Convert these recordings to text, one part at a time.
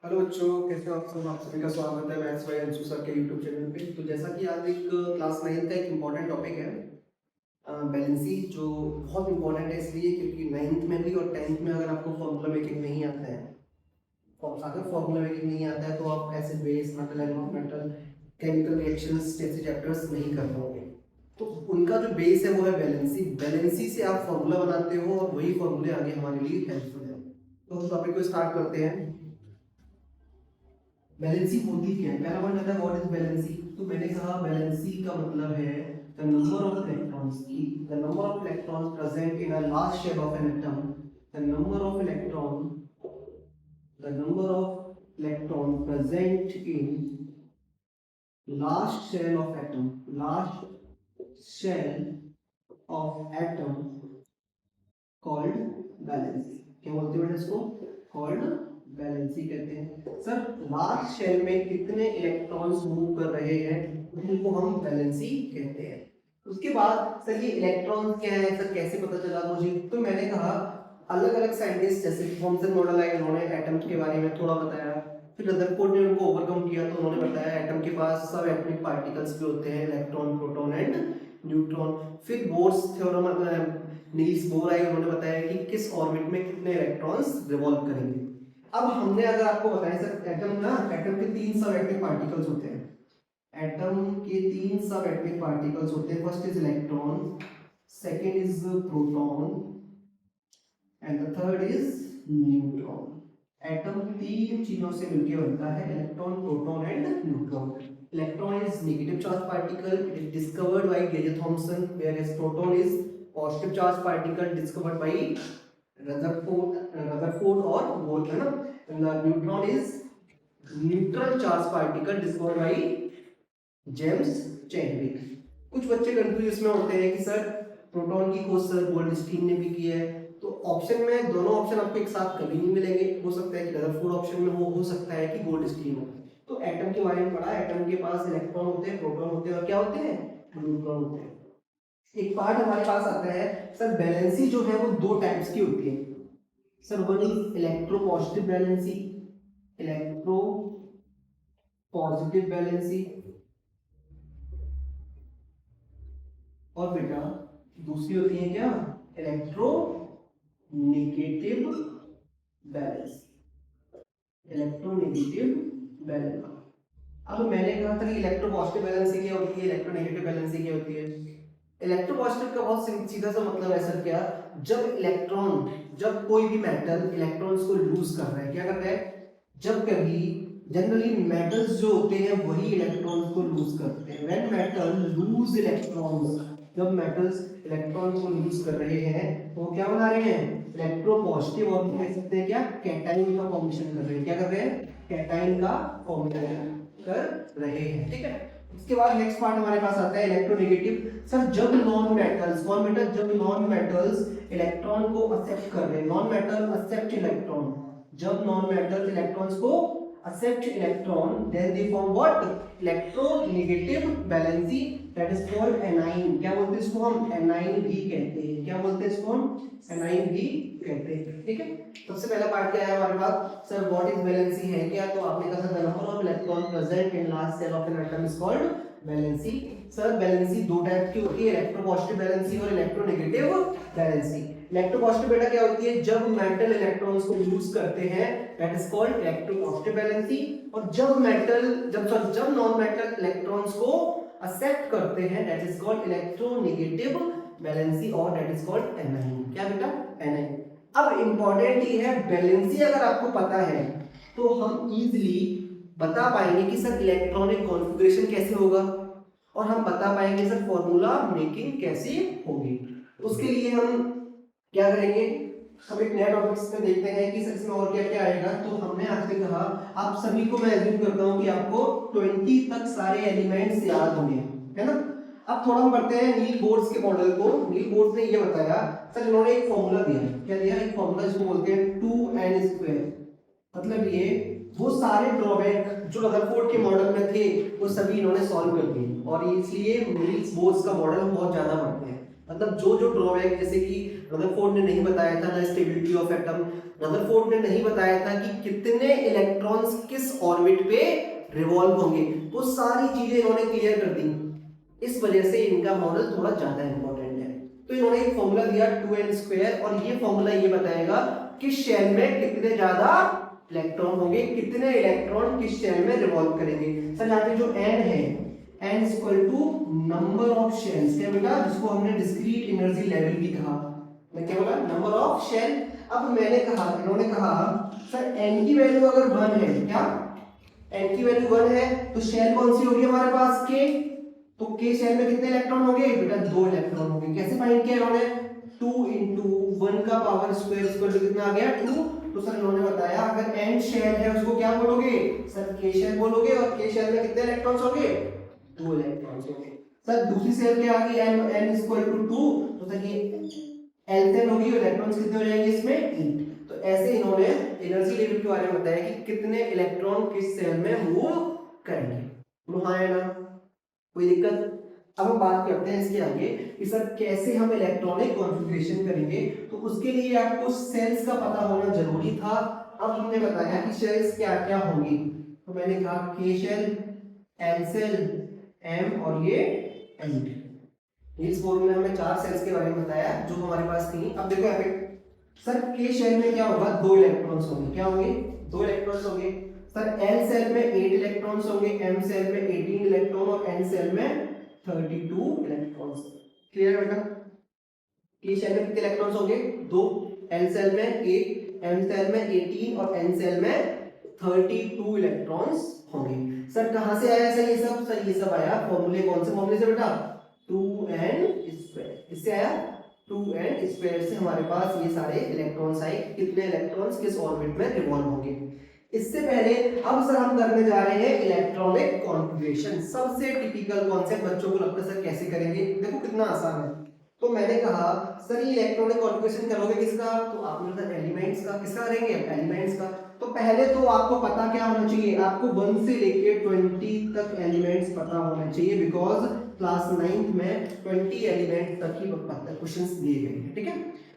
Hello बच्चों, कैसे हो आप सब। आप सभी का स्वागत है मैथ्स बाय अंशु सर के यूट्यूब चैनल पे। तो जैसा कि आज एक क्लास 9 का एक इम्पॉर्टेंट टॉपिक है बैलेंसी, जो बहुत इंपॉर्टेंट है इसलिए क्योंकि 9th में भी और 10th में अगर आपको फॉर्मूला मेकिंग नहीं आता है, अगर फॉर्मूला मेकिंग नहीं आता है तो आप acid base metal environmental chemical reactions जैसे चैप्टर्स नहीं कर पाओगे। तो उनका जो बेस है वो है बैलेंसी। बैलेंसी से आप फॉर्मूला बनाते हो और वही फॉर्मूले आगे हमारे लिए हेल्पफुल है। तो टॉपिक को स्टार्ट करते हैं। बैलेंसी होती क्या है? पहला पॉइंट आता है व्हाट इज बैलेंसी। तो मैंने कहा बैलेंसी का मतलब है द नंबर ऑफ इलेक्ट्रॉन्स की the number of electron present in a last shell of an atom, the number of electron the number of electron present in last shell of atom, last shell of atom called valency. क्या बोलते हैं इसको? Called valency कहते हैं। Sir last shell में कितने electrons move कर रहे हैं उनको हम बैलेंसी कहते हैं। उसके बाद सर ये इलेक्ट्रॉन क्या है, सर कैसे पता चला मुझे? तो मैंने कहा अलग अलग साइंटिस्ट जैसे थॉमसन मॉडल आए, उन्होंने एटम के बारे में थोड़ा बताया। फिर रदरफोर्ड ने उनको ओवरकम किया तो उन्होंने बताया एटम के पास सब एटॉमिक पार्टिकल्स भी होते हैं, इलेक्ट्रॉन प्रोटॉन एंड न्यूट्रॉन। फिर बोर्स थ्योरम नील्स बोर आए, उन्होंने बताया कि किस ऑर्बिट में कितने इलेक्ट्रॉन्स रिवॉल्व करेंगे। अब हमने अगर आपको बताया सर एटम के तीन सब एटॉमिक पार्टिकल्स होते हैं। एटम के तीन सब एटॉमिक पार्टिकल्स होते हैं। First is electron, second is proton and the third is neutron. Atom तीन चीजों से मिलकर बनता है, electron proton and neutron. Electron is negative charge particle, it is discovered by J J Thomson, whereas proton is positive charge particle discovered by Rutherford और Bohr, है ना। Neutron is neutral charge particle discovered by James Chadwick. कुछ बच्चे confuse इसमें होते हैं कि sir proton की खोज सर गोल्डस्टीन ने भी की है। तो ऑप्शन में दोनों ऑप्शन आपको एक साथ कभी नहीं मिलेंगे। हो सकता है कि रदरफोर्ड ऑप्शन में हो सकता है कि गोल्डस्टीन हो। तो एटम के बारे में पढ़ा, एटम के पास इलेक्ट्रॉन होते हैं, प्रोटॉन होते हैं और क्या होते हैं? न्यूट्रॉन होते हैं। एक पार्ट हमारे पास आता है सर बैलेंसी जो है वो दो टाइप्स की होती है। Sir one is electro positive valency, electro positive valency, और बेटा दूसरी होती है क्या? Electro negative balance, electronegative balance. अब मैंने कहा था कि इलेक्ट्रो पॉजिटिव बैलेंसी क्या होती है, इलेक्ट्रोनेगेटिव बैलेंसी क्या होती है। इलेक्ट्रो पॉजिटिव का बहुत सीधा सा मतलब है सर क्या, जब कोई भी मेटल इलेक्ट्रॉन्स को लूज कर रहा है, क्या कर रहा है? जब कभी जनरली मेटल्स जो होते हैं वही इलेक्ट्रॉन्स को लूज करते हैं। व्हेन मेटल लूज इलेक्ट्रॉन्स, जब मेटल्स इलेक्ट्रॉन को लूज कर रहे हैं तो क्या बना रहे हैं? इलेक्ट्रो पॉजिटिव, और कह सकते हैं क्या, कैटाइन का फॉर्मेशन कर रहे हैं। क्या कर रहे हैं? कैटाइन का फॉर्मेशन कर रहे हैं। ठीक है। उसके बाद नेक्स्ट पार्ट हमारे पास आता है इलेक्ट्रोनेगेटिव। सर जब नॉन मेटल्स, कौन बेटा? जब नॉन मेटल्स इलेक्ट्रॉन को एक्सेप्ट कर रहे हैं, नॉन मेटल एक्सेप्ट इलेक्ट्रॉन, जब नॉन मेटल इलेक्ट्रॉन्स को accept electron, then they form what? Electronegative valency, that is called anion। क्या बोलते हैं इसको? हम anion भी कहते हैं। क्या बोलते हैं इसको? हम anion भी कहते हैं। ठीक है। सबसे पहला पार्ट क्या है हमारे पास? सर व्हाट इज वैलेंसी है क्या? तो आपने कहा था number of electron present in last shell of an atom is called valency. Sir valency दो टाइप की होती है, इलेक्ट्रोपॉजिटिव वैलेंसी और इलेक्ट्रोनेगेटिव वैलेंसी। इलेक्ट्रोपॉजिटिव बेटा क्या होती है? जब मेटल इलेक्ट्रॉन्स को यूज करते हैं, that is called electropositive valency. और जब नॉन मेटल इलेक्ट्रॉन्स को एक्सेप्ट करते हैं, that is called electronegative valency, और दैट इज कॉल्ड एनाइन। क्या बेटा? एनाइन। अब इंपॉर्टेंट ये है, बैलेंसी अगर आपको पता है तो हम इजीली बता पाएंगे कि सर इलेक्ट्रॉनिक कॉन्फ़िगरेशन कैसे होगा, और हम बता पाएंगे सर फॉर्मूला मेकिंग कैसे होगी। उसके लिए हम क्या करेंगे, हम एक नया टॉपिक्स में देखते हैं कि सर इसमें और क्या क्या आएगा। तो हमने आपसे कहा, आप सभी को मैं एज्यूम करता हूं कि आपको 20 तक सारे एलिमेंट्स याद होंगे, है ना। अब थोड़ा हम पढ़ते हैं नील बोर्स के मॉडल को। नील बोर्स ने ये बताया, सर इन्होंने एक फॉर्मूला दिया। क्या दिया? एक फॉर्मूला जिसको बोलते हैं 2n²। मतलब ये वो सारे ड्रॉबैक जो रदरफोर्ड के मॉडल में थे वो सभी इन्होंने सॉल्व कर दिए, और इसलिए नील्स बोर्स का मॉडल बहुत ज्यादा पढ़ते हैं। मतलब जो जो ड्रॉबैक, जैसे कि रदरफोर्ड ने नहीं बताया था the stability of atom, Rutherford ने नहीं बताया था कि कितने इलेक्ट्रॉन्स किस ऑर्बिट पे रिवॉल्व होंगे, वो सारी चीजें इन्होंने क्लियर कर दी। इस वजह से इनका मॉडल थोड़ा ज्यादा इंपॉर्टेंट है। तो इन्होंने एक फॉर्मूला दिया 2n², और ये फॉर्मूला ये बताएगा कि शेल में कितने ज्यादा इलेक्ट्रॉन होंगे, कितने इलेक्ट्रॉन किस शेल में रिवॉल्व करेंगे। सर यहाँ पे जो n है, n equal to number of shells, क्या बेटा, जिसको हमने डिस्क्रीट एनर्जी लेवल भी कहा। मैं क्या बोला, नंबर ऑफ शेल। अब मैंने कहा, इन्होंने कहा सर n की वैल्यू अगर 1 है, क्या n की वैल्यू 1 है, तो शेल कौन सी होगी हमारे पास, k। तो k शेल में कितने इलेक्ट्रॉन होंगे बेटा, 2 इलेक्ट्रॉन होंगे। कैसे फाइंड किया इन्होंने, 2 इंटू 1 का पावर स्क्वायर इक्वल टू कितना आ गया, 2। तो सर इन्होंने बताया अगर n शेल है उसको क्या बोलोगे सर, k शेल बोलोगे, और k शेल में कितने इलेक्ट्रॉन्स होंगे, 2 इलेक्ट्रॉन्स होंगे। सर दूसरी शेल क्या आ गई, n इक्वल टू 2, तो सर ये एल्केन होगी, इलेक्ट्रॉन्स कितने हो जाएंगे इसमें, 8। तो ऐसे इन्होंने एनर्जी लेवल के बारे में बताया कि कितने इलेक्ट्रॉन किस सेल में मूव करेंगे। बोलो हाँ है ना, कोई दिक्कत। अब हम बात करते हैं इसके आगे कि सर कैसे हम इलेक्ट्रॉनिक कॉन्फ़िगरेशन करेंगे। तो उसके लिए आपको सेल्स का पता होना जरूरी था। अब हमने बताया कि सेल्स क्या क्या होंगी, तो मैंने कहा के शेल, एल सेल, एम और ये एन। इस फॉर्मूले में हमने 4 सेल्स के बारे में बताया जो हमारे पास थी। अब देखो यहाँ पे सर के शेल में क्या होगा, 2 इलेक्ट्रॉन्स होंगे, क्या होंगे, 2 इलेक्ट्रॉन्स होंगे। सर एल सेल में 8 इलेक्ट्रॉन्स होंगे, एम सेल में 18 इलेक्ट्रॉन और एन सेल में 32 इलेक्ट्रॉन्स। क्लियर है बेटा, के शेल में कितने इलेक्ट्रॉन्स होंगे, 2, एल सेल में 8, एम सेल में 18 और एन सेल में 32 इलेक्ट्रॉन्स होंगे। सर कहां से आया सर ये सब, सर ये सब आया फॉर्मूले, कौन से फॉर्मूले से बेटा, 2n², इससे आया 2n² से हमारे पास ये सारे इलेक्ट्रॉन्स आए, कितने इलेक्ट्रॉन्स किस ऑर्बिट में रिवॉल्व होंगे। इससे पहले अब सर हम करने जा रहे हैं इलेक्ट्रॉनिक कॉन्फ़िगरेशन। सबसे टिपिकल कॉन्सेप्ट, बच्चों को लगता है सर कैसे करेंगे, देखो कितना आसान है। तो मैंने कहा सर ये इलेक्ट्रॉनिक कॉन्फ़िगरेशन करोगे किसका, तो आपने कहा एलिमेंट्स का। किसका करेंगे, एलिमेंट्स का। तो पहले तो आपको पता क्या होना चाहिए, आपको 1 से लेके 20 तक एलिमेंट्स पता होना चाहिए, बिकॉज क्लास 9th में 20 एलिमेंट तक ही क्वेश्चंस दिए गए हैं, ठीक है।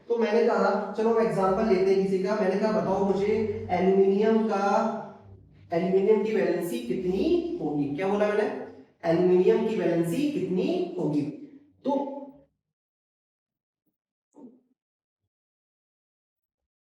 तो मैंने कहा चलो एग्जांपल लेते हैं किसी का। मैंने कहा बताओ मुझे एल्यूमिनियम की वैलेंसी कितनी होगी। क्या बोला मैंने, एल्यूमिनियम की वैलेंसी कितनी होगी। तो